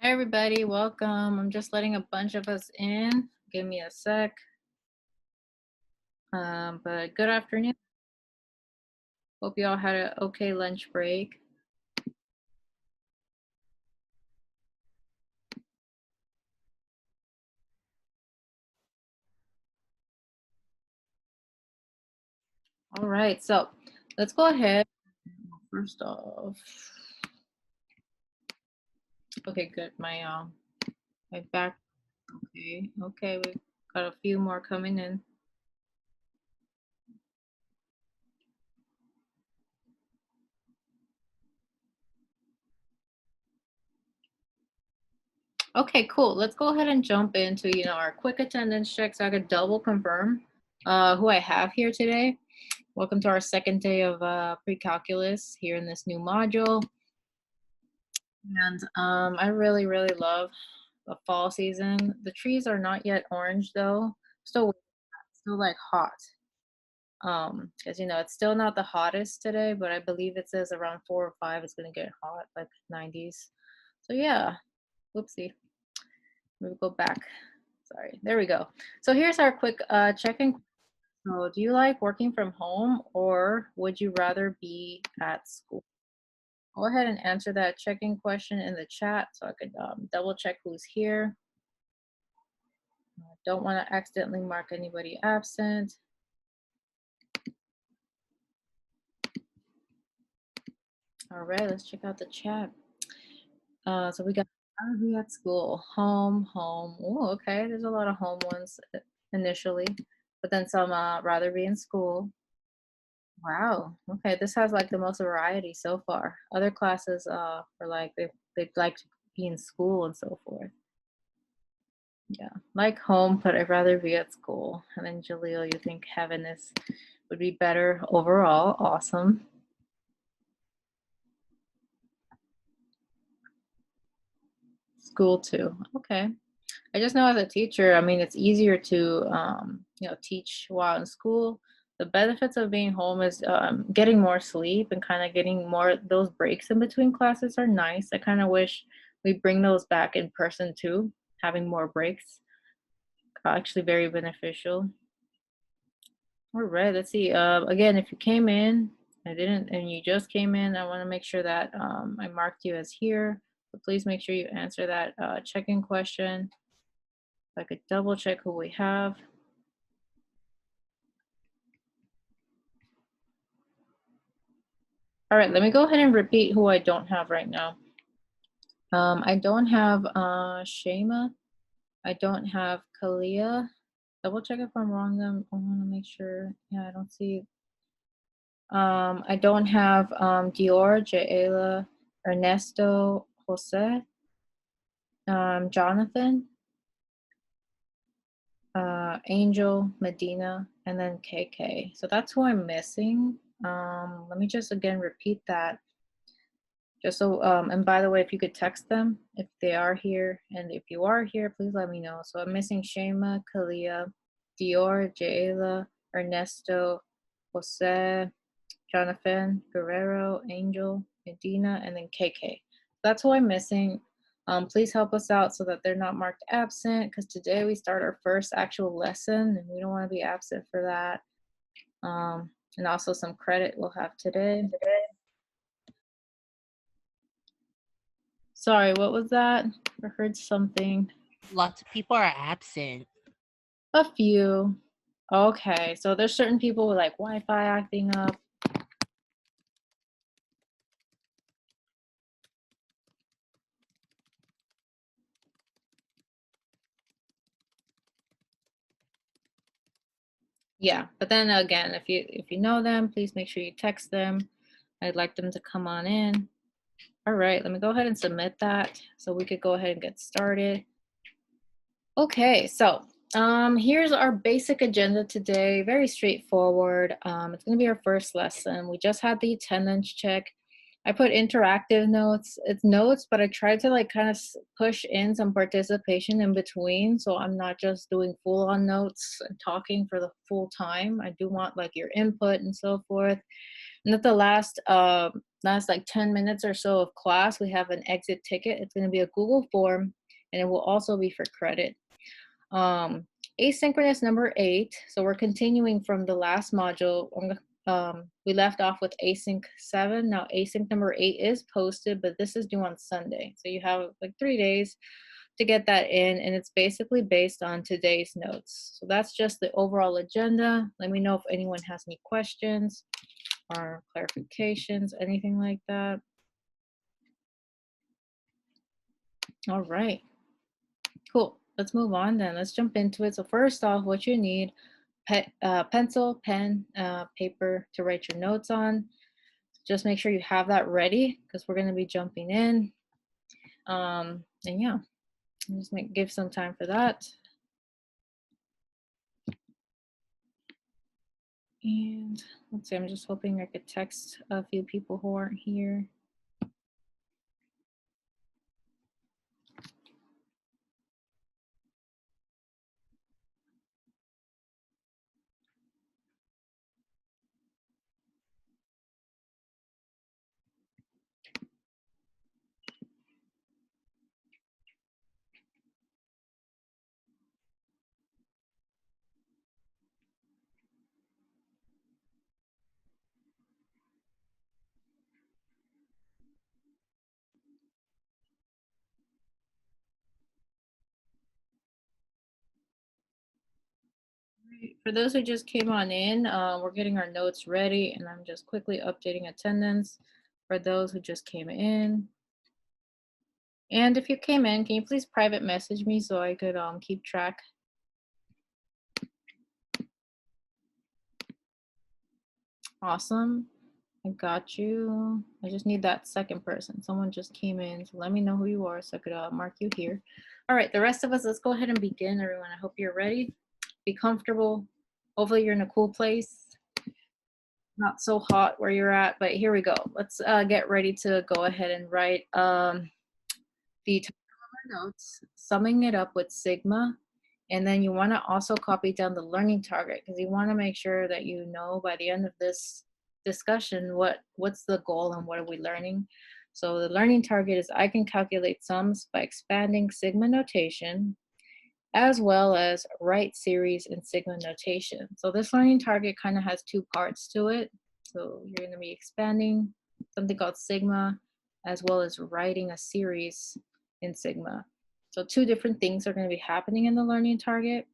Hey everybody, welcome. I'm just letting a bunch of us in. Give me a sec. But good afternoon. Hope you all had an okay lunch break. All right, so let's go ahead. First off, okay, good. My back. Okay, we've got a few more coming in. Okay, cool. Let's go ahead and jump into our quick attendance check so I could double confirm who I have here today. Welcome to our second day of pre-calculus here in this new module. And I really, really love the fall season. The trees are not yet orange though. Still like hot. Because it's still not the hottest today, but I believe it says around 4 or 5 it's gonna get hot, like 90s. So yeah, whoopsie. Let me go back. Sorry, there we go. So here's our quick check-in. So do you like working from home or would you rather be at school? Go ahead and answer that check-in question in the chat so I could double check who's here. Don't want to accidentally mark anybody absent. All right, let's check out the chat. So we got rather be at school, home. Oh, okay. There's a lot of home ones initially, but then some rather be in school. Wow. Okay, this has like the most variety so far. Other classes are like they'd like to be in school and so forth. Yeah, like home, but I'd rather be at school. And then Jaleel, you think heaven would be better overall? Awesome. School too. Okay. I just know as a teacher, I mean, it's easier to teach while in school. The benefits of being home is getting more sleep and kind of getting more those breaks in between classes are nice. I kind of wish we bring those back in person too. Having more breaks, actually very beneficial. All right, let's see. Again, if you came in, and you just came in, I want to make sure that I marked you as here. So please make sure you answer that check-in question. If I could double check who we have. All right, let me go ahead and repeat who I don't have right now. I don't have Shema. I don't have Kalia. Double check if I'm wrong. I want to make sure. Yeah, I don't see. I don't have Dior, Jaela, Ernesto, Jose, Jonathan, Angel, Medina, and then KK. So that's who I'm missing. Let me just again repeat that. Just so, and by the way, if you could text them if they are here, and if you are here, please let me know. So I'm missing Shema, Kalia, Dior, Jaela, Ernesto, Jose, Jonathan, Guerrero, Angel, Medina, and then KK. That's who I'm missing. Please help us out so that they're not marked absent because today we start our first actual lesson and we don't want to be absent for that. And also some credit we'll have today. Sorry, what was that? I heard something. Lots of people are absent. A few. Okay, so there's certain people with like Wi-Fi acting up. Yeah, but then again, if you know them, please make sure you text them. I'd like them to come on in. All right, let me go ahead and submit that so we could go ahead and get started. Okay, so here's our basic agenda today. Very straightforward. It's going to be our first lesson. We just had the attendance check. I put interactive notes. It's notes, but I try to like kind of push in some participation in between. So I'm not just doing full on notes and talking for the full time. I do want like your input and so forth. And at the last like 10 minutes or so of class, we have an exit ticket. It's going to be a Google form and it will also be for credit. Um, Asynchronous number 8. So we're continuing from the last module. We left off with async 7. Now async number 8 is posted, but this is due on Sunday. So you have like 3 days to get that in, and it's basically based on today's notes. So that's just the overall agenda. Let me know if anyone has any questions or clarifications, anything like that. All right, cool. Let's move on then. Let's jump into it. So first off, what you need, pencil, pen, paper to write your notes on. Just make sure you have that ready because we're going to be jumping in. And yeah, just give some time for that. And let's see, I'm just hoping I could text a few people who aren't here. For those who just came on in, we're getting our notes ready and I'm just quickly updating attendance for those who just came in. And if you came in, can you please private message me so I could keep track? Awesome. I got you. I just need that second person. Someone just came in, so let me know who you are so I could mark you here. All right, the rest of us, let's go ahead and begin, everyone. I hope you're ready. Be comfortable. Hopefully you're in a cool place. Not so hot where you're at, but here we go. Let's get ready to go ahead and write the title of our notes, summing it up with Sigma. And then you want to also copy down the learning target because you want to make sure that you know by the end of this discussion what's the goal and what are we learning. So the learning target is I can calculate sums by expanding sigma notation as well as write series in sigma notation. So this learning target kind of has two parts to it. So you're going to be expanding something called sigma as well as writing a series in sigma. So two different things are going to be happening in the learning target.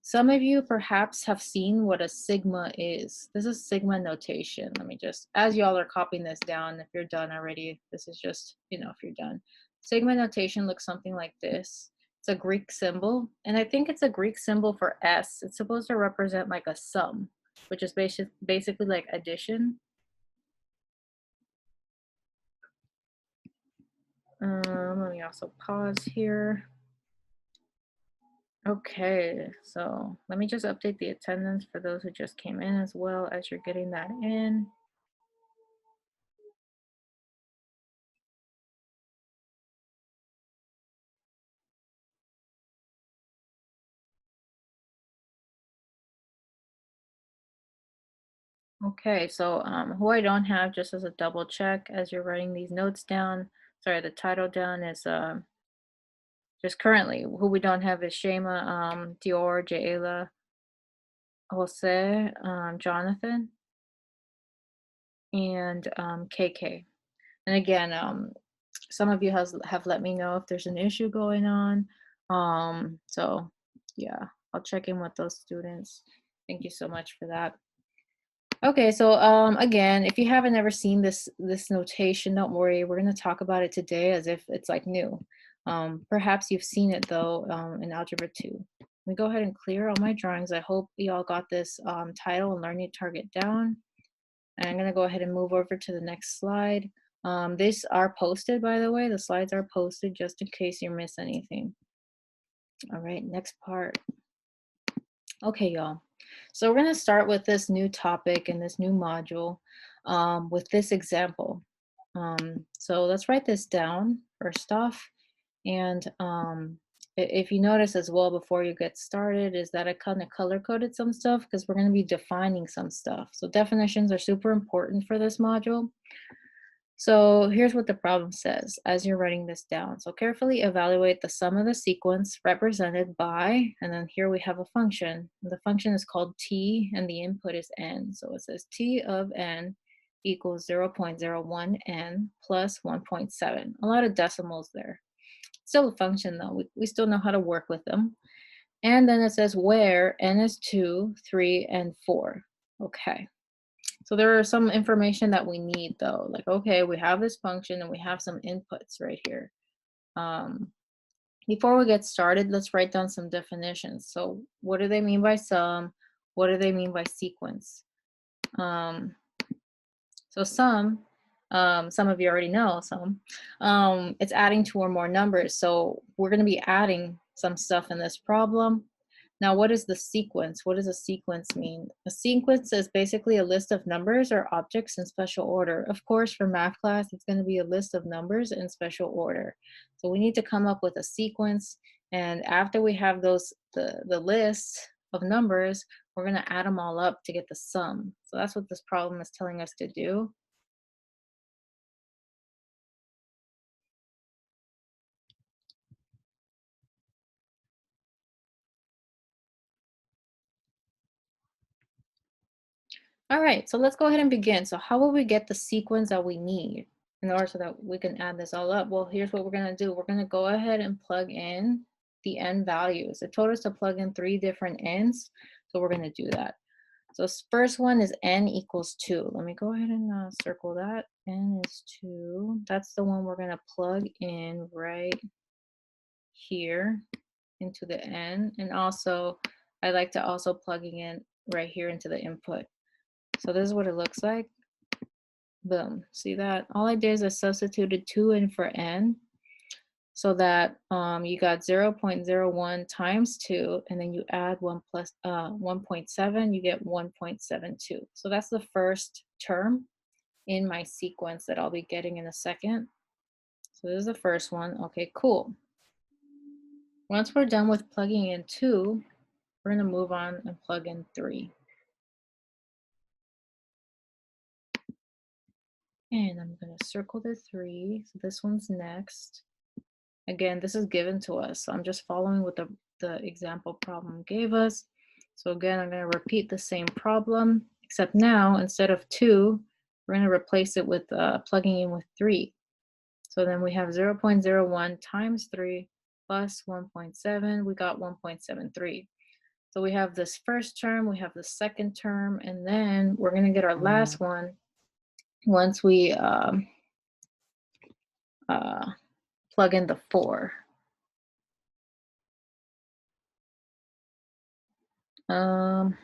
Some of you perhaps have seen what a sigma is. This is sigma notation. Let me just, as y'all are copying this down, if you're done already, this is just, if you're done. Sigma notation looks something like this. It's a Greek symbol, and I think it's a Greek symbol for S. It's supposed to represent like a sum, which is basically like addition. Let me also pause here. Okay, so let me just update the attendance for those who just came in as well as you're getting that in. Okay, so who I don't have, just as a double check as you're writing these notes down, sorry, the title down is just currently, who we don't have is Shema, Dior, Jaela, Jose, Jonathan, and KK. And again, some of you have let me know if there's an issue going on. So yeah, I'll check in with those students. Thank you so much for that. Okay, so again, if you haven't ever seen this notation, don't worry. We're going to talk about it today as if it's like new. Perhaps you've seen it though in Algebra 2. Let me go ahead and clear all my drawings. I hope you all got this title and learning target down. And I'm going to go ahead and move over to the next slide. These are posted, by the way. The slides are posted just in case you miss anything. All right, next part. Okay, y'all. So we're going to start with this new topic and this new module with this example. So let's write this down first off. And if you notice as well before you get started, is that I kind of color coded some stuff because we're going to be defining some stuff. So definitions are super important for this module. So here's what the problem says as you're writing this down. So carefully evaluate the sum of the sequence represented by, and then here we have a function. The function is called t and the input is n. So it says t of n equals 0.01 n plus 1.7. A lot of decimals there. Still a function though. We still know how to work with them. And then it says where n is 2, 3, and 4. Okay. So there are some information that we need though. Like, okay, we have this function and we have some inputs right here. Um, Before we get started, let's write down some definitions. So what do they mean by sum? What do they mean by sequence? Um, so some of you already know some, it's adding two or more numbers. So we're gonna be adding some stuff in this problem. Now, what is the sequence? What does a sequence mean? A sequence is basically a list of numbers or objects in special order. Of course, for math class, it's going to be a list of numbers in special order. So we need to come up with a sequence. And after we have the list of numbers, we're going to add them all up to get the sum. So that's what this problem is telling us to do. All right, so let's go ahead and begin. So how will we get the sequence that we need in order so that we can add this all up? Well, here's what we're gonna do. We're gonna go ahead and plug in the n values. It told us to plug in 3 different n's, so we're gonna do that. So first one is n equals 2. Let me go ahead and circle that. N is 2. That's the one we're gonna plug in right here into the n. And also, I like to also plugging in right here into the input. So this is what it looks like. Boom. See that? All I did is I substituted 2 in for n so that you got 0.01 times 2, and then you add 1 plus 1.7, you get 1.72. So that's the first term in my sequence that I'll be getting in a second. So this is the first one. Okay, cool. Once we're done with plugging in 2, we're going to move on and plug in 3. And I'm going to circle the 3. So this one's next. Again, this is given to us. So I'm just following what the example problem gave us. So again, I'm going to repeat the same problem, except now instead of 2, we're going to replace it with plugging in with 3. So then we have 0.01 times 3 plus 1.7. We got 1.73. So we have this first term, we have the second term, and then we're going to get our last one once we plug in the 4. Sorry,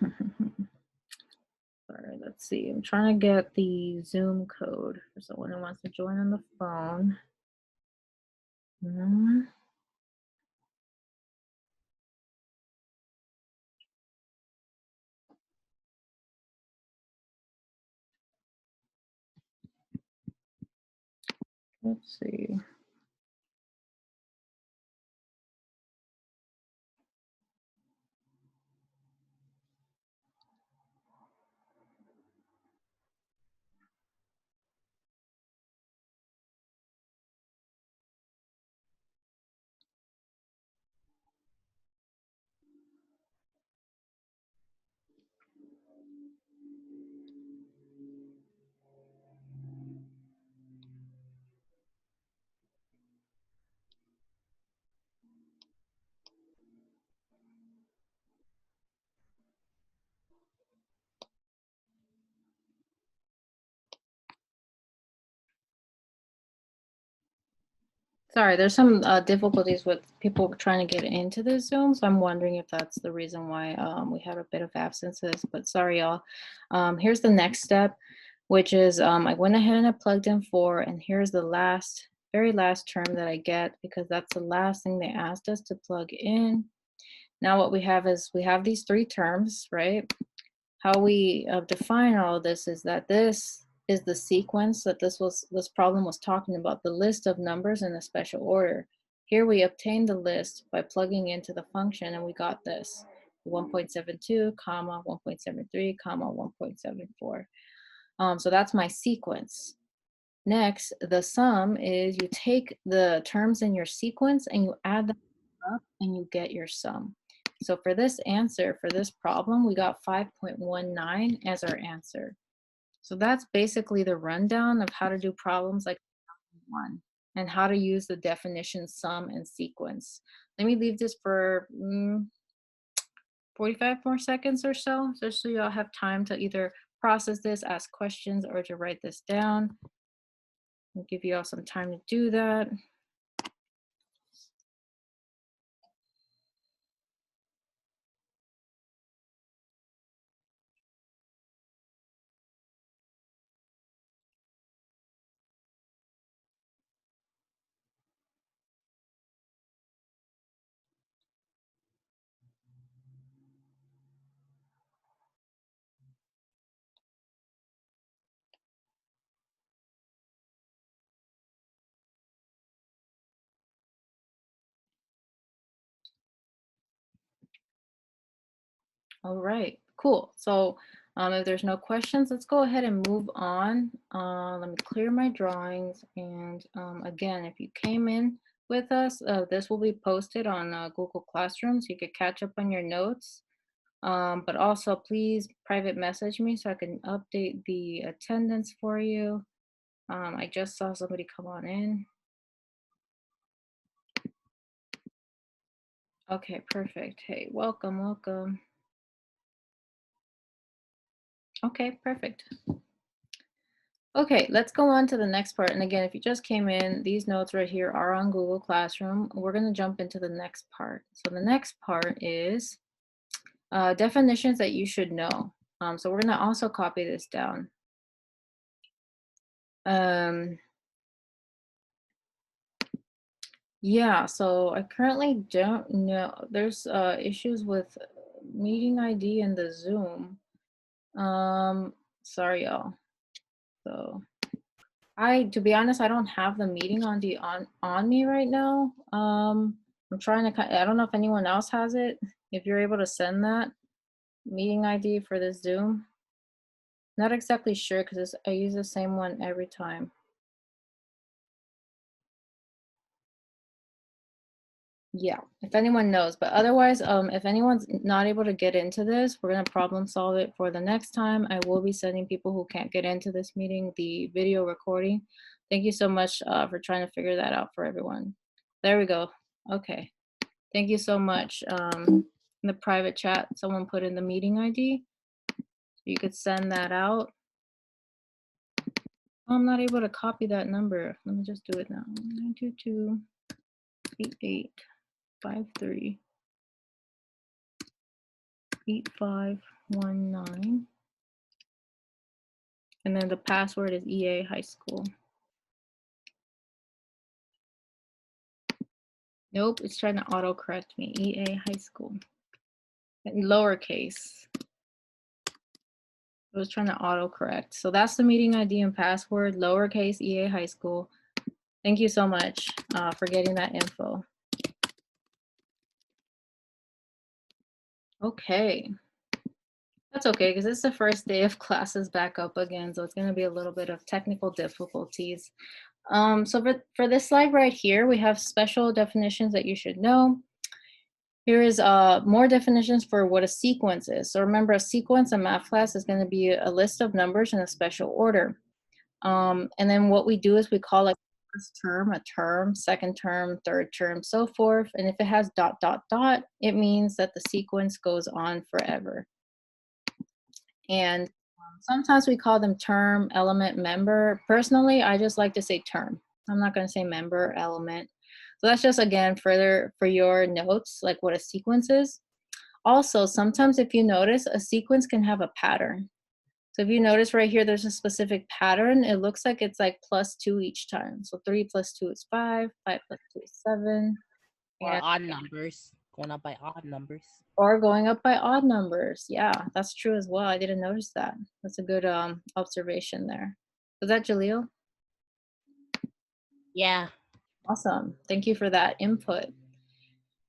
let's see. I'm trying to get the Zoom code for someone who wants to join on the phone. Mm, Let's see. Sorry, there's some difficulties with people trying to get into the Zoom, so I'm wondering if that's the reason why we have a bit of absences, but sorry, y'all. Here's the next step, which is I went ahead and I plugged in 4, and here's the very last term that I get because that's the last thing they asked us to plug in. Now what we have is we have these 3 terms, right? How we define all of this is that this is the sequence that this problem was talking about, the list of numbers in a special order. Here we obtained the list by plugging into the function, and we got this 1.72, comma 1.73, comma 1.74. So that's my sequence. Next, the sum is you take the terms in your sequence and you add them up and you get your sum. So for this answer, for this problem, we got 5.19 as our answer. So that's basically the rundown of how to do problems like one and how to use the definition sum and sequence. Let me leave this for 45 more seconds or so, just so y'all have time to either process this, ask questions, or to write this down. I'll give you all some time to do that. All right, cool. So if there's no questions, let's go ahead and move on. Let me clear my drawings. And again, if you came in with us, this will be posted on Google Classroom, so you could catch up on your notes. But also, please private message me so I can update the attendance for you. I just saw somebody come on in. Okay, perfect. Hey, welcome, welcome. Okay, perfect. Okay, let's go on to the next part. And again, if you just came in, these notes right here are on Google Classroom. We're going to jump into the next part. So the next part is definitions that you should know. So we're going to also copy this down. Yeah, so I currently don't know. There's issues with meeting ID in the Zoom. Sorry, y'all. So to be honest, I don't have the meeting on me right now. I'm trying to, I don't know if anyone else has it. If you're able to send that meeting ID for this Zoom. Not exactly sure because I use the same one every time. Yeah, if anyone knows, but otherwise, if anyone's not able to get into this, we're gonna problem solve it for the next time. I will be sending people who can't get into this meeting the video recording. Thank you so much for trying to figure that out for everyone. There we go. Okay. Thank you so much. In the private chat, someone put in the meeting ID. You could send that out. I'm not able to copy that number. Let me just do it now. 922 8853 8519. And then the password is EA High School. Nope, it's trying to autocorrect me. EA High School. In lowercase. It was trying to autocorrect. So that's the meeting ID and password, lowercase EA High School. Thank you so much for getting that info. Okay. That's okay, because it's the first day of classes back up again, so it's going to be a little bit of technical difficulties. So for this slide right here, we have special definitions that you should know. Here is more definitions for what a sequence is. So remember, a sequence in math class is going to be a list of numbers in a special order. And then what we do is we call like first term a term, second term, third term, so forth. And if it has dot, dot, dot, it means that the sequence goes on forever. And sometimes we call them term, element, member. Personally, I just like to say term. I'm not going to say member, element. So that's just, again, further for your notes, like what a sequence is. Also, sometimes if you notice, a sequence can have a pattern. So if you notice right here, there's a specific pattern. It looks like it's like +2 each time. So 3 plus 2 is 5, 5 plus 2 is 7. Or odd numbers. Going up by odd numbers. Or going up by odd numbers. Yeah, that's true as well. I didn't notice that. That's a good observation there. Was that Jaleel? Yeah. Awesome. Thank you for that input.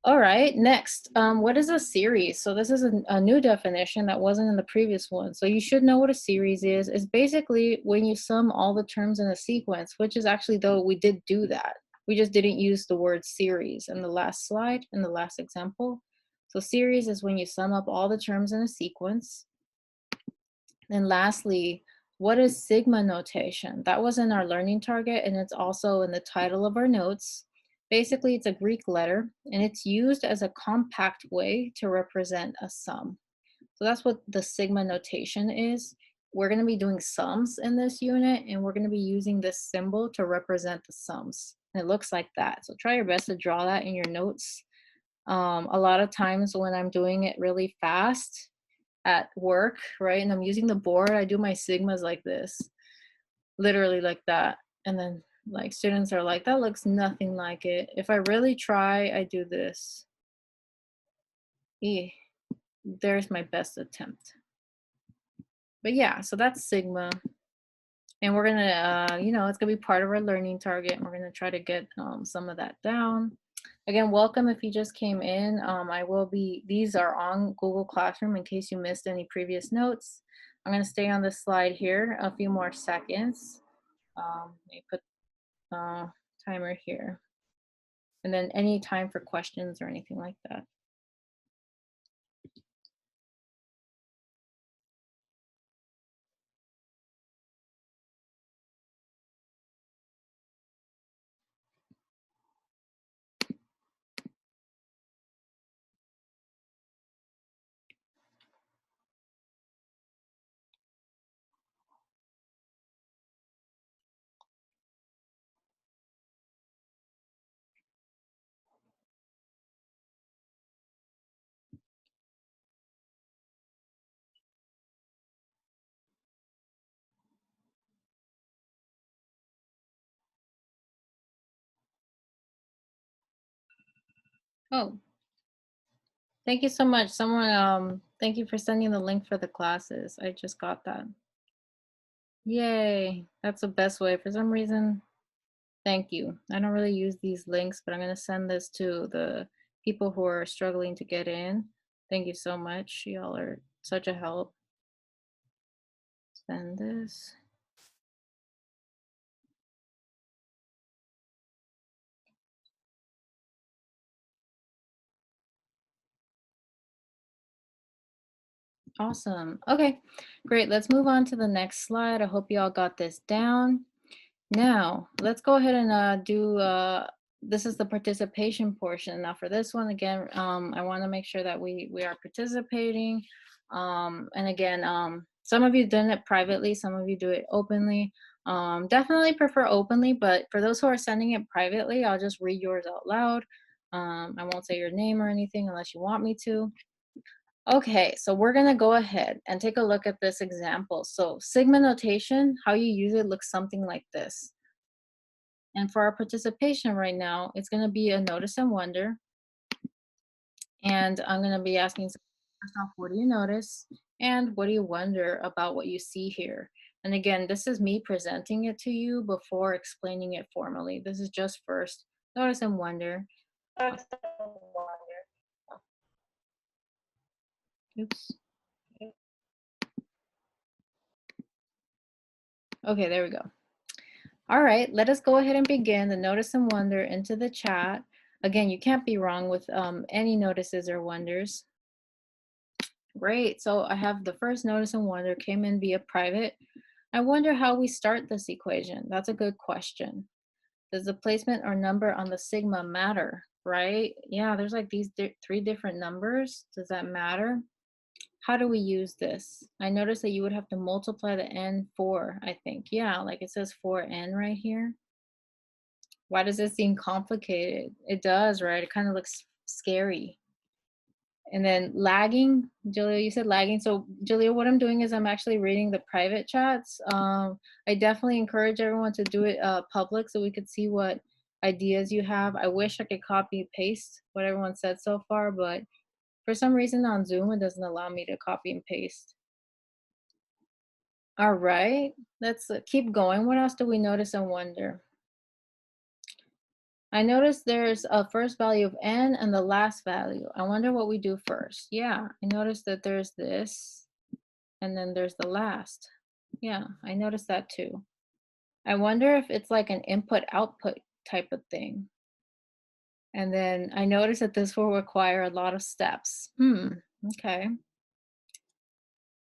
All right, next, what is a series? So this is a new definition that wasn't in the previous one. So you should know what a series is. It's basically when you sum all the terms in a sequence, which is actually, though, we did do that. We just didn't use the word series in the last slide, in the last example. So series is when you sum up all the terms in a sequence. And lastly, what is sigma notation? That was in our learning target, and it's also in the title of our notes. Basically, it's a Greek letter, and it's used as a compact way to represent a sum. So that's what the sigma notation is. We're going to be doing sums in this unit, and we're going to be using this symbol to represent the sums. And it looks like that. So try your best to draw that in your notes. A lot of times when I'm doing it really fast, at work, right? And I'm using the board, I do my sigmas like this, literally like that. And then like students are like, that looks nothing like it. If I really try, I do this. Eh, there's my best attempt. But yeah, so that's sigma. And we're gonna, it's gonna be part of our learning target. And we're gonna try to get some of that down. Again, welcome if you just came in. These are on Google Classroom in case you missed any previous notes. I'm gonna stay on this slide here a few more seconds. Let me put timer here. And then any time for questions or anything like that. Oh, thank you so much. Thank you for sending the link for the classes. I just got that. Yay, that's the best way. For some reason, thank you. I don't really use these links, but I'm going to send this to the people who are struggling to get in. Thank you so much. Y'all are such a help. Send this. Awesome. Okay, great. Let's move on to the next slide. I hope you all got this down. Now, let's go ahead and this is the participation portion. Now for this one, again, I wanna make sure that we are participating. And again, some of you done it privately, some of you do it openly. Definitely prefer openly, but for those who are sending it privately, I'll just read yours out loud. I won't say your name or anything unless you want me to. Okay, so we're gonna go ahead and take a look at this example. So sigma notation, how you use it looks something like this. And for our participation right now, it's gonna be a notice and wonder. And I'm gonna be asking, first off, what do you notice? And what do you wonder about what you see here? And again, this is me presenting it to you before explaining it formally. This is just first notice and wonder. Oops. Okay, there we go. All right, let us go ahead and begin the notice and wonder into the chat. Again, you can't be wrong with any notices or wonders. Great, so I have the first notice and wonder came in via private. I wonder how we start this equation. That's a good question. Does the placement or number on the sigma matter, right? Yeah, there's like these three different numbers. Does that matter? How do we use this? I noticed that you would have to multiply the n 4, I think. Yeah, like it says 4n right here. Why does it seem complicated? It does, right? It kind of looks scary. And then lagging, Julia, you said lagging. So Julia, what I'm doing is I'm actually reading the private chats. I definitely encourage everyone to do it public so we could see what ideas you have. I wish I could copy and paste what everyone said so far, but for some reason on Zoom, it doesn't allow me to copy and paste. All right, let's keep going. What else do we notice and wonder? I noticed there's a first value of n and the last value. I wonder what we do first. Yeah, I noticed that there's this and then there's the last. Yeah, I noticed that too. I wonder if it's like an input output type of thing. And then I noticed that this will require a lot of steps. Okay.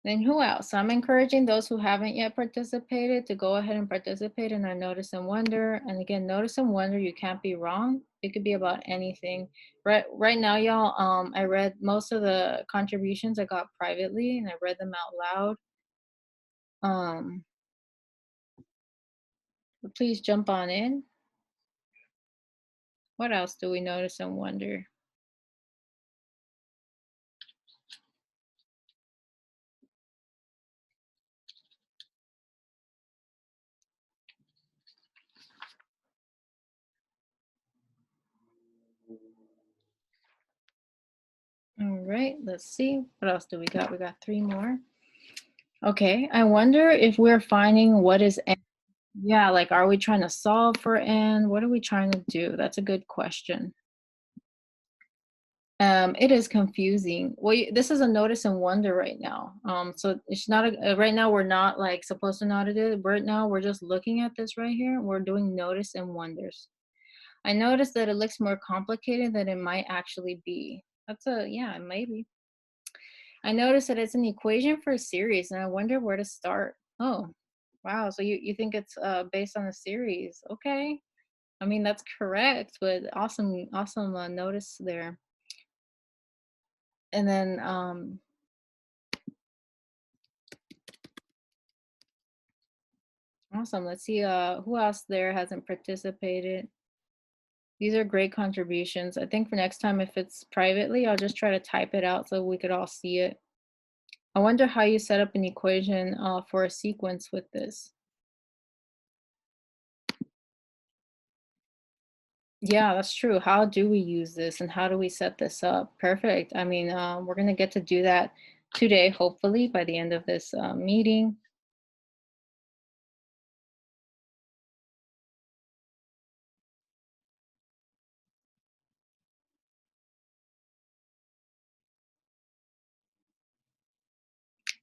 Then who else? I'm encouraging those who haven't yet participated to go ahead and participate in our Notice and Wonder. And again, Notice and Wonder, you can't be wrong. It could be about anything. Right now, y'all, I read most of the contributions I got privately and I read them out loud. Um, but please jump on in. What else do we notice and wonder? All right, let's see. What else do we got? We got three more. Okay, I wonder if we're finding what is n. Yeah, like, are we trying to solve for n? What are we trying to do? That's a good question. It is confusing. Well, this is a notice and wonder right now. So it's not right now. We're not like supposed to know how to do it. Right now, we're just looking at this right here. We're doing notice and wonders. I noticed that it looks more complicated than it might actually be. Yeah, maybe. I noticed that it's an equation for a series, and I wonder where to start. Oh, wow. So you think it's based on a series? Okay. I mean that's correct, but awesome notice there. And then awesome. Let's see who else there hasn't participated. These are great contributions. I think for next time, if it's privately, I'll just try to type it out so we could all see it. I wonder how you set up an equation for a sequence with this. Yeah, that's true. How do we use this and how do we set this up? Perfect. I mean, we're going to get to do that today, hopefully, by the end of this meeting.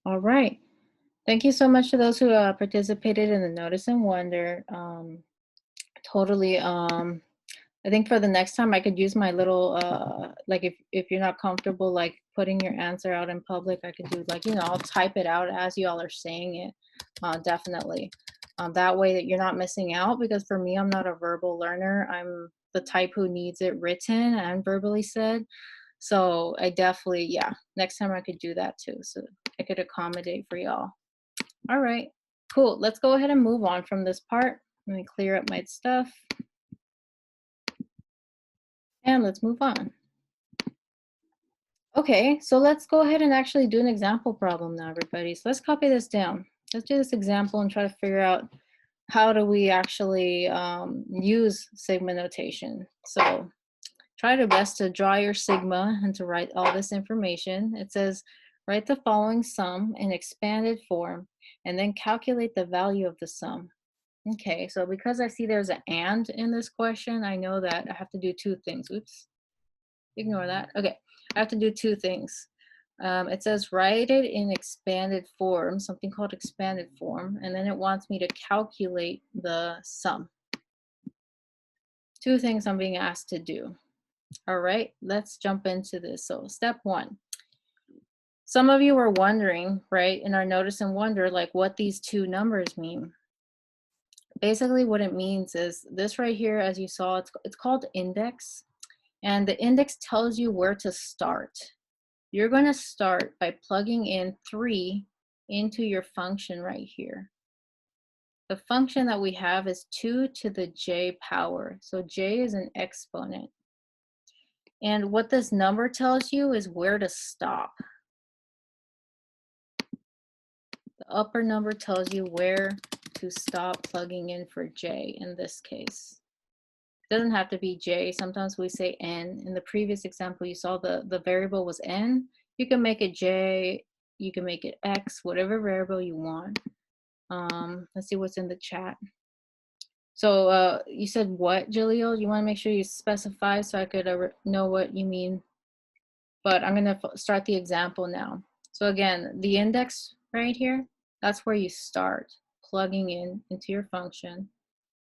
All right. Thank you so much to those who participated in the Notice and Wonder. Totally. I think for the next time I could use my little like if you're not comfortable like putting your answer out in public, I could do like, I'll type it out as y'all are saying it. Definitely. That way that you're not missing out, because for me, I'm not a verbal learner. I'm the type who needs it written and verbally said. So I definitely, yeah, next time I could do that too. So I could accommodate for y'all. All right, cool. Let's go ahead and move on from this part. Let me clear up my stuff. And let's move on. Okay, so let's go ahead and actually do an example problem now, everybody. So let's copy this down. Let's do this example and try to figure out how do we actually use sigma notation. So try your best to draw your sigma and to write all this information. It says, write the following sum in expanded form and then calculate the value of the sum. Okay, so because I see there's an and in this question, I know that I have to do two things. Oops. Ignore that. Okay, I have to do two things. It says write it in expanded form, something called expanded form, and then it wants me to calculate the sum. Two things I'm being asked to do. All right, let's jump into this. So step one. Some of you were wondering, right, in our notice and wonder, like what these two numbers mean. Basically what it means is this right here, as you saw, it's called index. And the index tells you where to start. You're going to start by plugging in 3 into your function right here. The function that we have is 2 to the j power. So j is an exponent. And what this number tells you is where to stop. The upper number tells you where to stop plugging in for j in this case. It doesn't have to be j. Sometimes we say n. In the previous example, you saw the variable was n. You can make it j, you can make it x, whatever variable you want. Let's see what's in the chat. So you said what, Jaleel? You want to make sure you specify so I could know what you mean. But I'm going to start the example now. So again, the index right here, that's where you start plugging in into your function.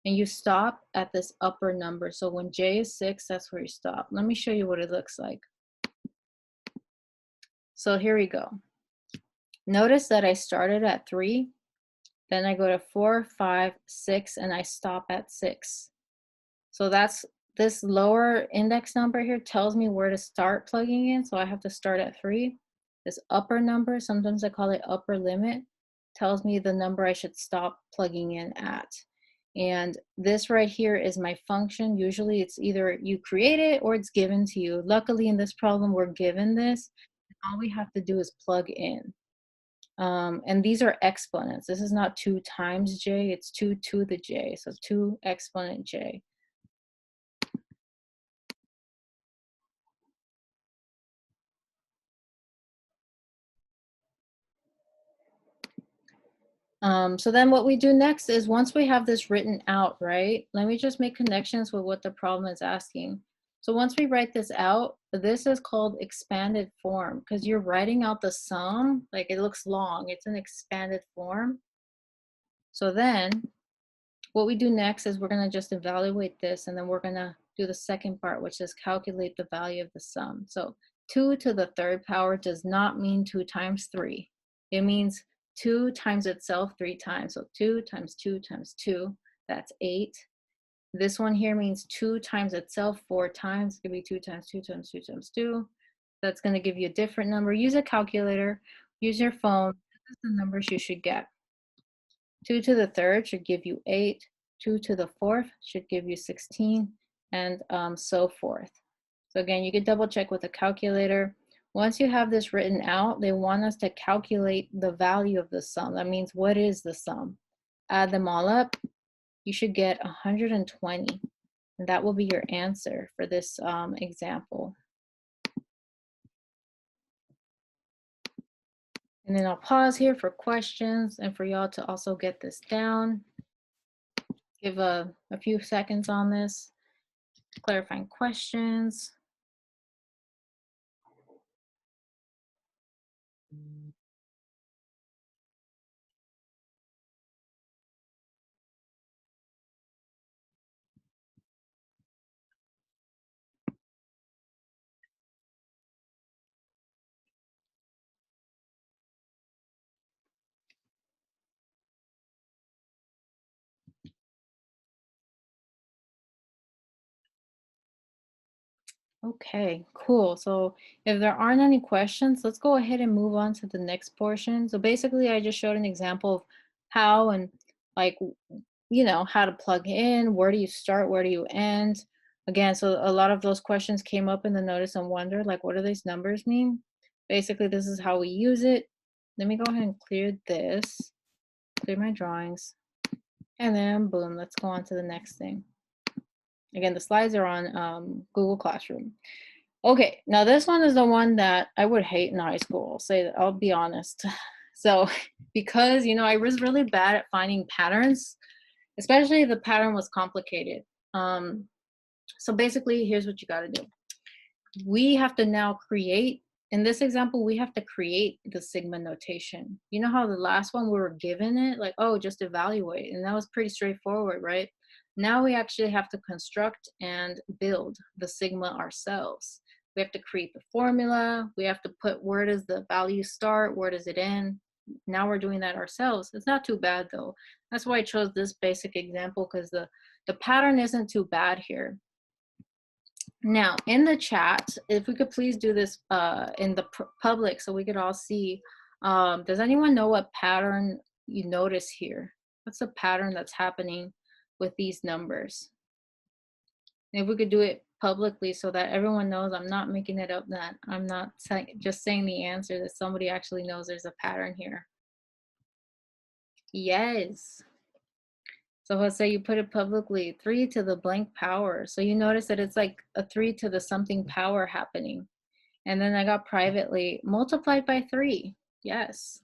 And you stop at this upper number. So when j is 6, that's where you stop. Let me show you what it looks like. So here we go. Notice that I started at 3, then I go to 4, 5, 6, and I stop at 6. So that's this lower index number here tells me where to start plugging in. So I have to start at 3. This upper number, sometimes I call it upper limit, tells me the number I should stop plugging in at. And this right here is my function. Usually it's either you create it or it's given to you. Luckily in this problem, we're given this. All we have to do is plug in. And these are exponents. This is not 2 times j, it's 2 to the j. So 2 exponent j. So then what we do next is once we have this written out, right? Let me just make connections with what the problem is asking. So once we write this out, this is called expanded form because you're writing out the sum, like it looks long, it's an expanded form. So then what we do next is we're gonna just evaluate this and then we're gonna do the second part, which is calculate the value of the sum. So 2 to the third power does not mean 2 times 3. It means 2 times itself 3 times. So 2 times 2 times 2, that's 8. This one here means 2 times itself 4 times. It could be 2 times 2 times 2 times 2. That's going to give you a different number. Use a calculator, use your phone. This is the numbers you should get. 2 to the third should give you 8. 2 to the fourth should give you 16, and so forth. So again, you can double check with a calculator. Once you have this written out, they want us to calculate the value of the sum. That means what is the sum? Add them all up, you should get 120. And that will be your answer for this example. And then I'll pause here for questions and for y'all to also get this down. Give a few seconds on this. Clarifying questions. Okay, cool. So if there aren't any questions, let's go ahead and move on to the next portion. So basically, I just showed an example of how and like, you know, how to plug in, where do you start, where do you end? Again, so a lot of those questions came up in the notice and wonder, like, what do these numbers mean? Basically, this is how we use it. Let me go ahead and clear this, clear my drawings, and then boom, let's go on to the next thing. Again, the slides are on Google Classroom. Okay, now this one is the one that I would hate in high school. I'll say that, I'll be honest. So, because, you know, I was really bad at finding patterns, especially if the pattern was complicated. So basically, here's what you got to do. We have to now create, in this example, we have to create the sigma notation. You know how the last one we were given it, like, oh, just evaluate. And that was pretty straightforward, right? Now we actually have to construct and build the sigma ourselves. We have to create the formula. We have to put where does the value start, where does it end. Now we're doing that ourselves. It's not too bad though. That's why I chose this basic example because the pattern isn't too bad here. Now, in the chat, if we could please do this in the public so we could all see, does anyone know what pattern you notice here? What's the pattern that's happening with these numbers? And if we could do it publicly so that everyone knows I'm not making it up, that I'm not just saying the answer, that somebody actually knows there's a pattern here. Yes. So let's say you put it publicly, 3 to the blank power. So you notice that it's like a 3 to the something power happening. And then I got privately multiplied by 3. Yes.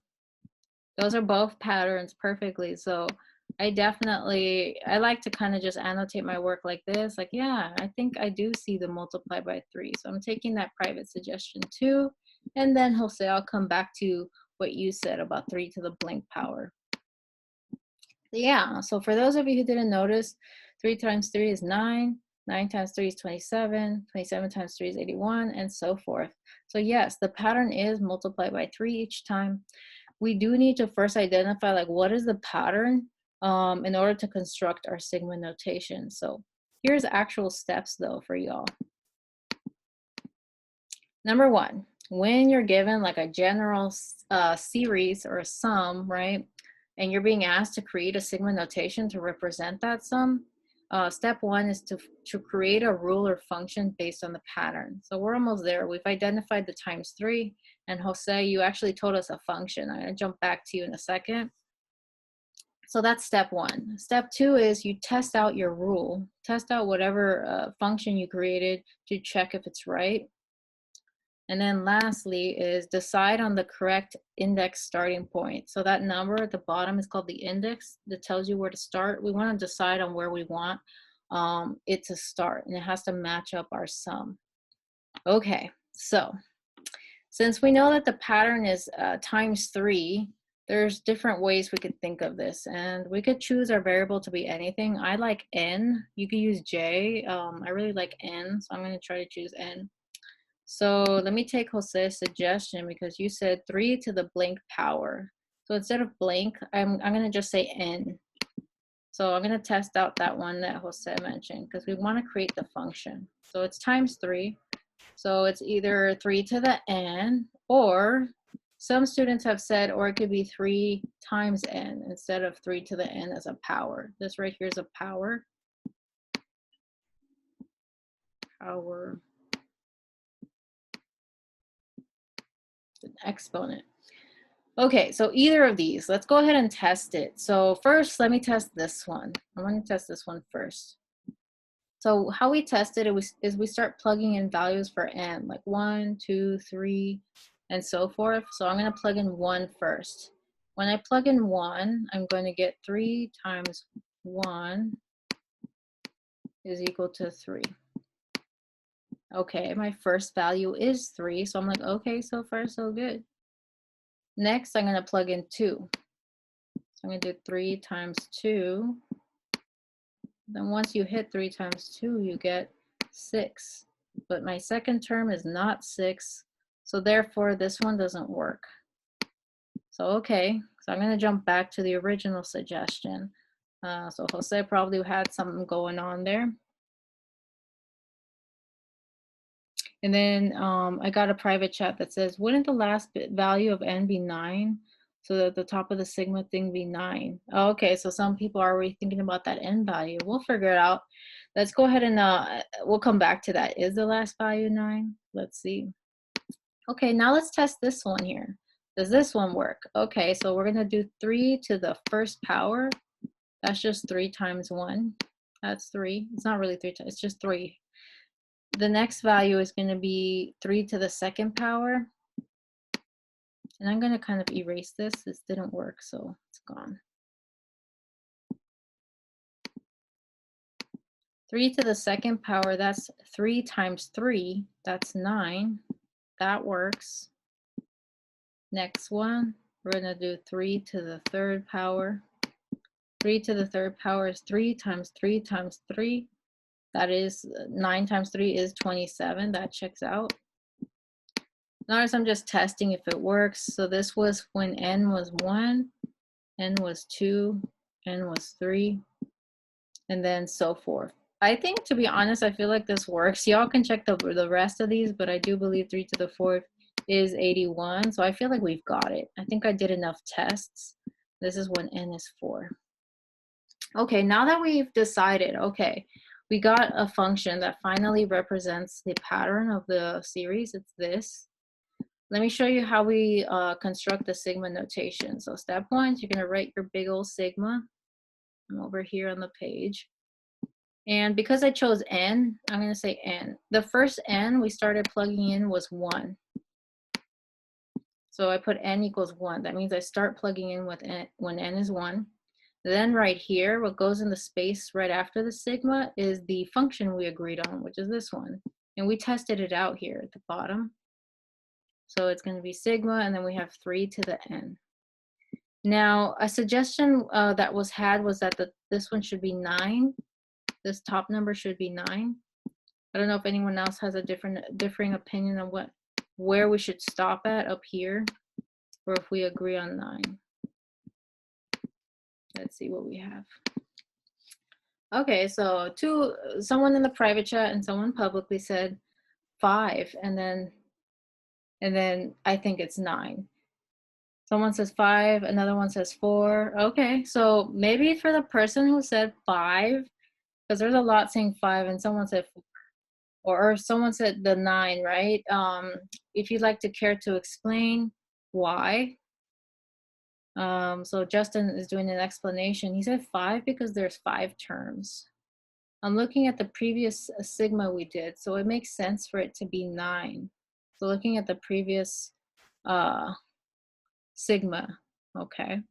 Those are both patterns perfectly. So I like to kind of just annotate my work like this. Like, yeah, I think I do see the multiply by 3. So I'm taking that private suggestion too. And then Jose, I'll come back to what you said about 3 to the blank power. Yeah, so for those of you who didn't notice, 3 times 3 is 9, 9 times 3 is 27, 27 times 3 is 81, and so forth. So yes, the pattern is multiply by 3 each time. We do need to first identify like what is the pattern in order to construct our sigma notation. So here's actual steps though for y'all. Number 1, when you're given like a general series or a sum, right? And you're being asked to create a sigma notation to represent that sum, step 1 is to create a rule or function based on the pattern. So we're almost there. We've identified the times 3, and Jose, you actually told us a function. I'm gonna jump back to you in a second. So that's step 1. Step 2 is you test out your rule. Test out whatever function you created to check if it's right. And then lastly is decide on the correct index starting point. So that number at the bottom is called the index that tells you where to start. We want to decide on where we want it to start, and it has to match up our sum. Okay, so since we know that the pattern is times 3, there's different ways we could think of this, and we could choose our variable to be anything. I like n. You could use j. I really like n, so I'm going to try to choose n. So let me take Jose's suggestion because you said 3 to the blank power. So instead of blank, I'm going to just say n. So I'm going to test out that one that Jose mentioned because we want to create the function. So it's times 3. So it's either 3 to the n, or some students have said, or it could be 3 times n instead of 3 to the n as a power. This right here is a power. Power. An exponent. Okay, so either of these, let's go ahead and test it. So first, let me test this one. I'm going to test this one first. So how we test it is we start plugging in values for n, like 1, 2, 3, and so forth. So I'm going to plug in 1 first. When I plug in 1, I'm going to get 3 times 1 is equal to 3. Okay, my first value is 3, so I'm like, okay, so far so good. Next, I'm going to plug in 2. So I'm going to do 3 times 2. Then once you hit 3 times 2, you get 6. But my second term is not 6, so therefore this one doesn't work. So okay, so I'm going to jump back to the original suggestion. So Jose probably had something going on there. And then I got a private chat that says, wouldn't the last value of n be 9? So that the top of the sigma thing be 9. Oh, okay, so some people are already thinking about that n value. We'll figure it out. Let's go ahead and we'll come back to that. Is the last value 9? Let's see. Okay, now let's test this one here. Does this one work? Okay, so we're going to do 3 to the first power. That's just 3 times 1. That's 3. It's not really 3 times, it's just 3. The next value is going to be 3 to the second power. And I'm going to kind of erase this. This didn't work, so it's gone. 3 to the second power, that's 3 times 3. That's 9. That works. Next one, we're going to do 3 to the third power. 3 to the third power is 3 times 3 times 3. That is 9 times 3 is 27. That checks out. Notice I'm just testing if it works. So this was when n was 1, n was 2, n was 3, and then so forth. I think, to be honest, I feel like this works. Y'all can check the rest of these, but I do believe 3 to the 4th is 81. So I feel like we've got it. I think I did enough tests. This is when n is 4. Okay, now that we've decided, okay, we got a function that finally represents the pattern of the series. It's this. Let me show you how we construct the sigma notation. So step 1 is you're going to write your big old sigma. I'm over here on the page. And because I chose n, I'm going to say n. The first n we started plugging in was 1. So I put n equals 1. That means I start plugging in with n when n is 1. Then right here, what goes in the space right after the sigma is the function we agreed on, which is this one. And we tested it out here at the bottom. So it's going to be sigma, and then we have 3 to the n. Now, a suggestion that was had was that this one should be 9. This top number should be 9. I don't know if anyone else has a differing opinion on where we should stop at up here, or if we agree on 9. Let's see what we have. Okay, so someone in the private chat and someone publicly said 5, and then I think it's 9. Someone says 5, another one says 4. Okay, so maybe for the person who said 5, because there's a lot saying 5, and someone said 4, or someone said the 9, right? If you'd like to care to explain why. So Justin is doing an explanation. He said 5 because there's 5 terms. I'm looking at the previous sigma we did, so it makes sense for it to be 9. So looking at the previous sigma, okay.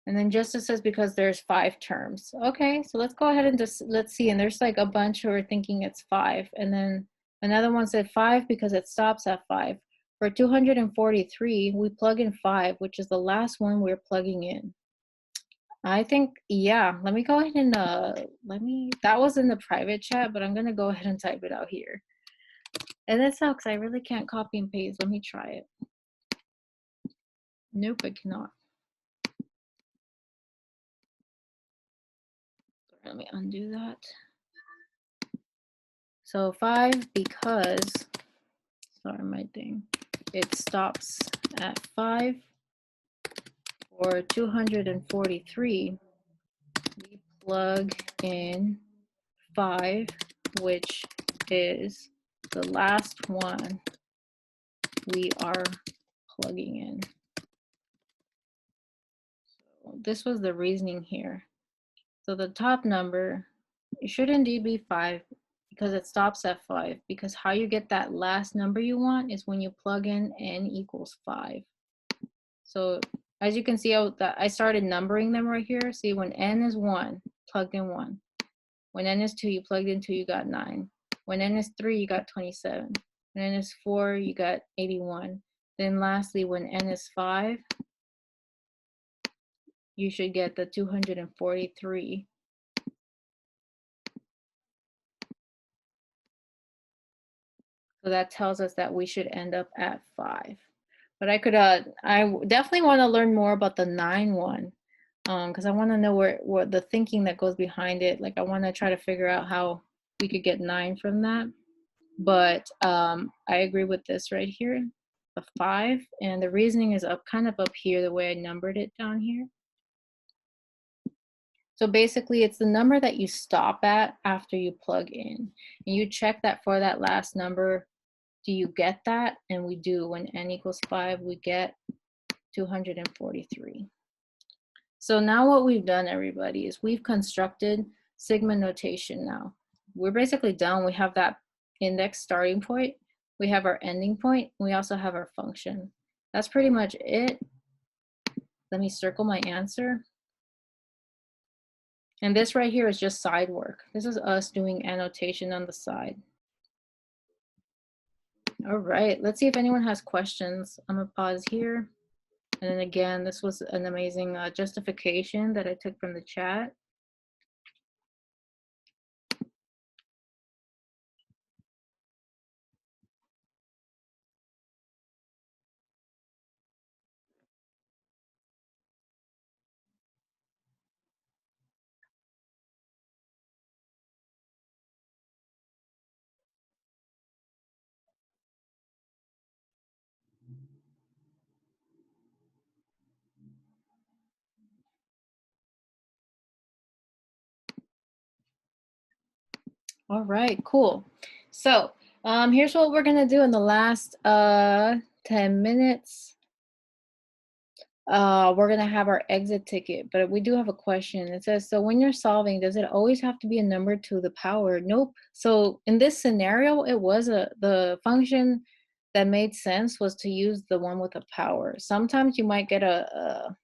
And then Justice says because there's 5 terms. Okay, so let's go ahead and just, let's see. And there's like a bunch who are thinking it's 5. And then another one said 5 because it stops at 5. For 243, we plug in 5, which is the last one we're plugging in. I think, yeah, let me go ahead and, that was in the private chat, but I'm gonna go ahead and type it out here. And that sucks, I really can't copy and paste. Let me try it. Nope, I cannot. Let me undo that. So 5 because, sorry, my thing, it stops at 5. For 243, we plug in 5, which is the last one we are plugging in. So this was the reasoning here. So the top number, it should indeed be 5 because it stops at 5, because how you get that last number you want is when you plug in n equals 5. So as you can see, I started numbering them right here. See, when n is 1, plugged in 1. When n is 2, you plugged in 2, you got 9. When n is 3, you got 27. When n is 4, you got 81. Then lastly, when n is 5, you should get the 243. So that tells us that we should end up at 5. But I definitely want to learn more about the 9 one, because I want to know what the thinking that goes behind it. Like I want to try to figure out how we could get 9 from that. But I agree with this right here, the 5, and the reasoning is kind of up here, the way I numbered it down here. So basically, it's the number that you stop at after you plug in, and you check that for that last number. Do you get that? And we do. When n equals 5, we get 243. So now what we've done, everybody, is we've constructed sigma notation now. We're basically done. We have that index starting point. We have our ending point. We also have our function. That's pretty much it. Let me circle my answer. And this right here is just side work. This is us doing annotation on the side. All right, let's see if anyone has questions. I'm gonna pause here. And then again, this was an amazing justification that I took from the chat. All right, cool. So here's what we're gonna do in the last 10 minutes. We're gonna have our exit ticket, but we do have a question. It says, so when you're solving, does it always have to be a number to the power? Nope. So in this scenario, it was the function that made sense was to use the one with a power. Sometimes you might get a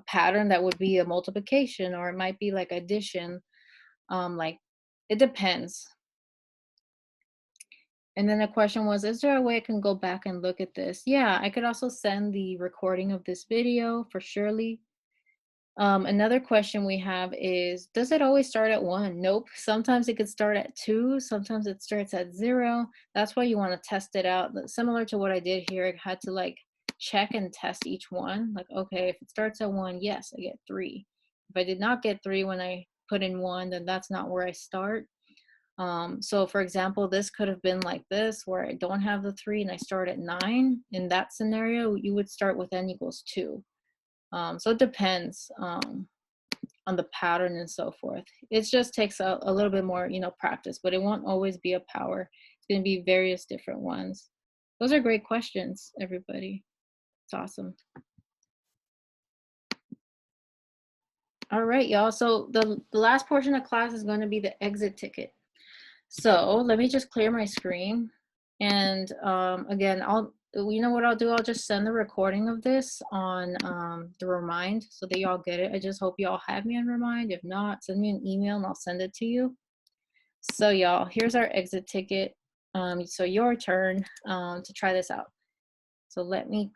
pattern that would be a multiplication, or it might be like addition. Like it depends. And then the question was, is there a way I can go back and look at this? Yeah, I could also send the recording of this video for surely. Another question we have is, does it always start at one? Nope. Sometimes it could start at two. Sometimes it starts at zero. That's why you want to test it out. Similar to what I did here, I had to like check and test each one. Like, okay, if it starts at one, yes, I get three. If I did not get three when I put in one, then that's not where I start. So for example, this could have been like this, where I don't have the three and I start at nine. In that scenario, you would start with n equals two. So it depends on the pattern and so forth. It just takes a little bit more, practice, but it won't always be a power. It's going to be various different ones. Those are great questions, everybody. It's awesome. All right, y'all. So the last portion of class is going to be the exit ticket. So let me just clear my screen. And again, you know what I'll do? I'll just send the recording of this on the Remind so that y'all get it. I just hope y'all have me on Remind. If not, send me an email and I'll send it to you. So y'all, here's our exit ticket. So your turn to try this out. So let me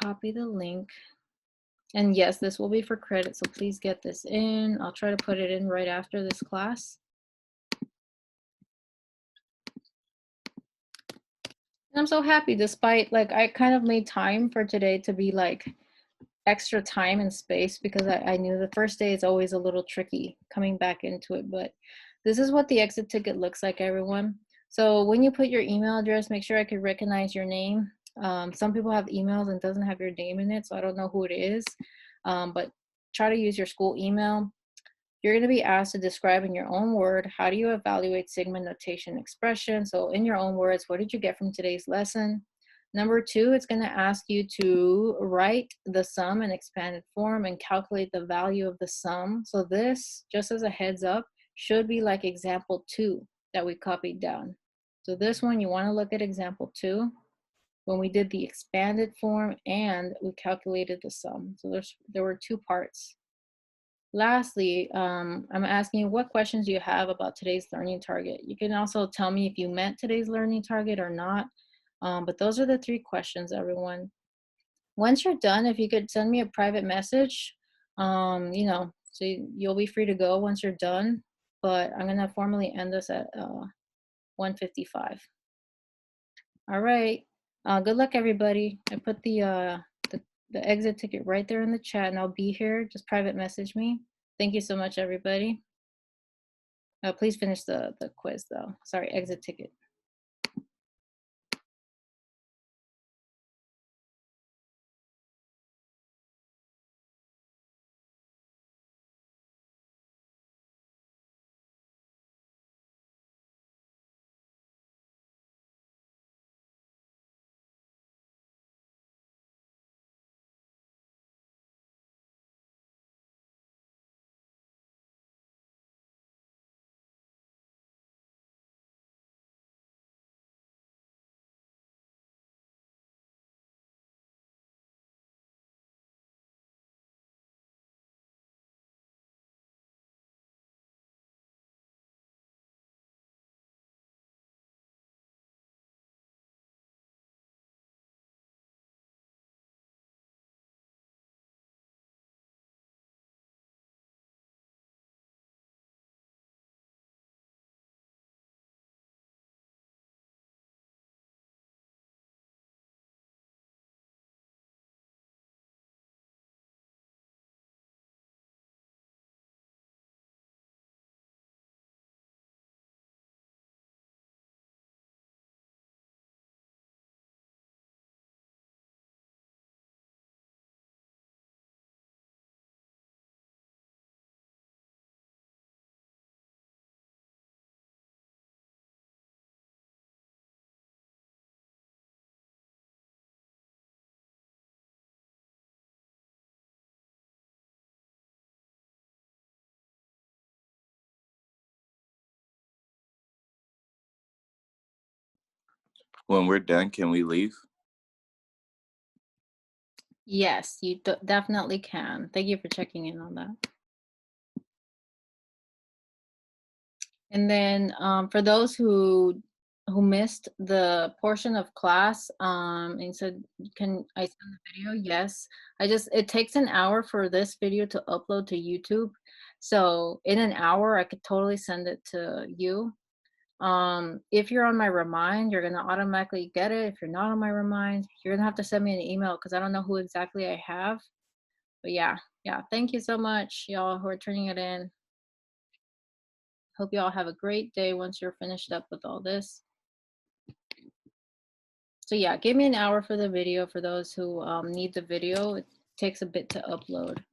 copy the link. And yes, this will be for credit, so please get this in. I'll try to put it in right after this class. And I'm so happy, despite like I kind of made time for today to be like extra time and space, because I knew the first day is always a little tricky coming back into it. But this is what the exit ticket looks like, everyone. So when you put your email address, make sure I could recognize your name. Some people have emails and doesn't have your name in it, so I don't know who it is. But try to use your school email. You're going to be asked to describe in your own word, how do you evaluate sigma notation expression? So in your own words, what did you get from today's lesson? Number two, it's going to ask you to write the sum in expanded form and calculate the value of the sum. So this, just as a heads up, should be like example 2 that we copied down. So this one, you want to look at example 2 when we did the expanded form and we calculated the sum. So there were 2 parts. Lastly, I'm asking you, what questions do you have about today's learning target? You can also tell me if you meant today's learning target or not. But those are the 3 questions, everyone. Once you're done, if you could send me a private message, so you'll be free to go once you're done. But I'm going to formally end this at 1:55. All right. Good luck, everybody. I put the exit ticket right there in the chat, and I'll be here. Just private message me. Thank you so much, everybody. Please finish the quiz, though. Sorry, exit ticket. When we're done, can we leave? Yes, you definitely can. Thank you for checking in on that. And then for those who missed the portion of class and said, "Can I send the video?" Yes, it takes an hour for this video to upload to YouTube. So in an hour, I could totally send it to you. If you're on my remind, you're gonna automatically get it. If you're not on my remind, you're gonna have to send me an email because I don't know who exactly I have. But yeah, yeah. Thank you so much, y'all who are turning it in. Hope you all have a great day once you're finished up with all this. So yeah, give me an hour for the video for those who need the video. It takes a bit to upload.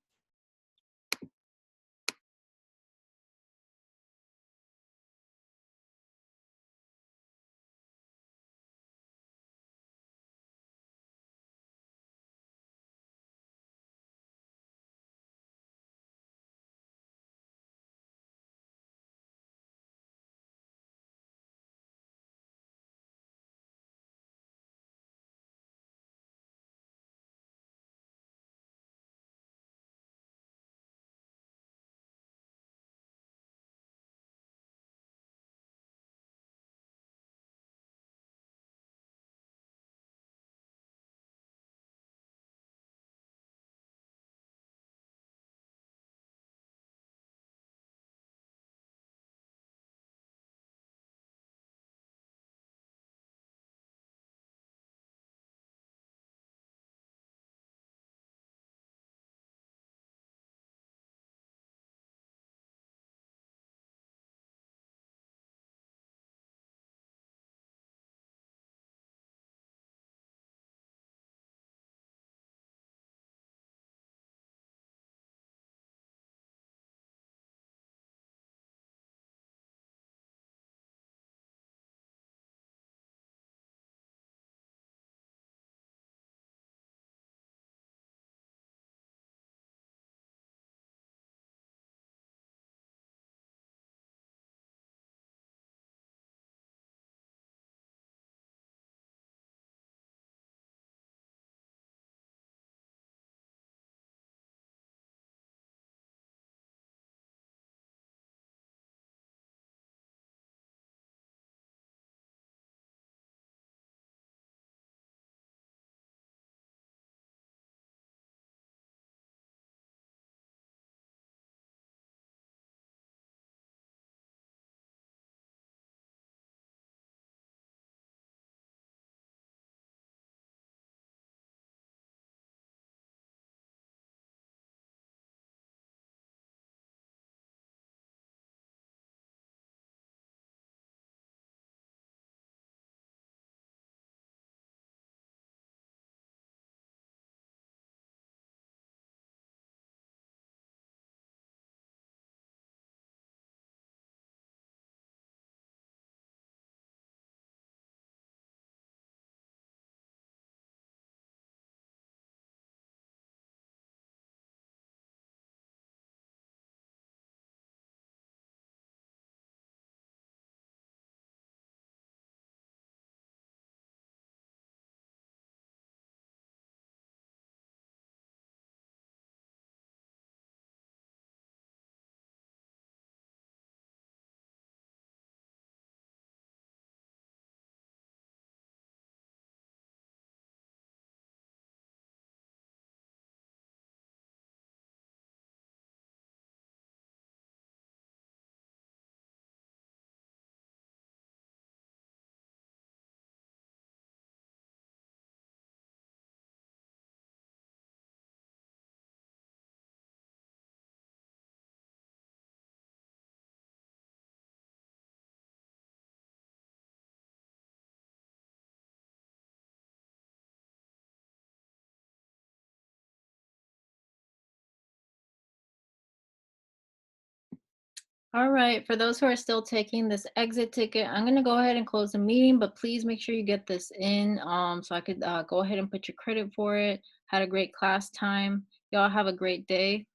All right, for those who are still taking this exit ticket, I'm gonna go ahead and close the meeting, but please make sure you get this in so I could go ahead and put your credit for it. Had a great class time. Y'all have a great day.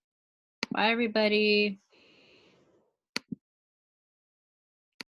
Bye, everybody.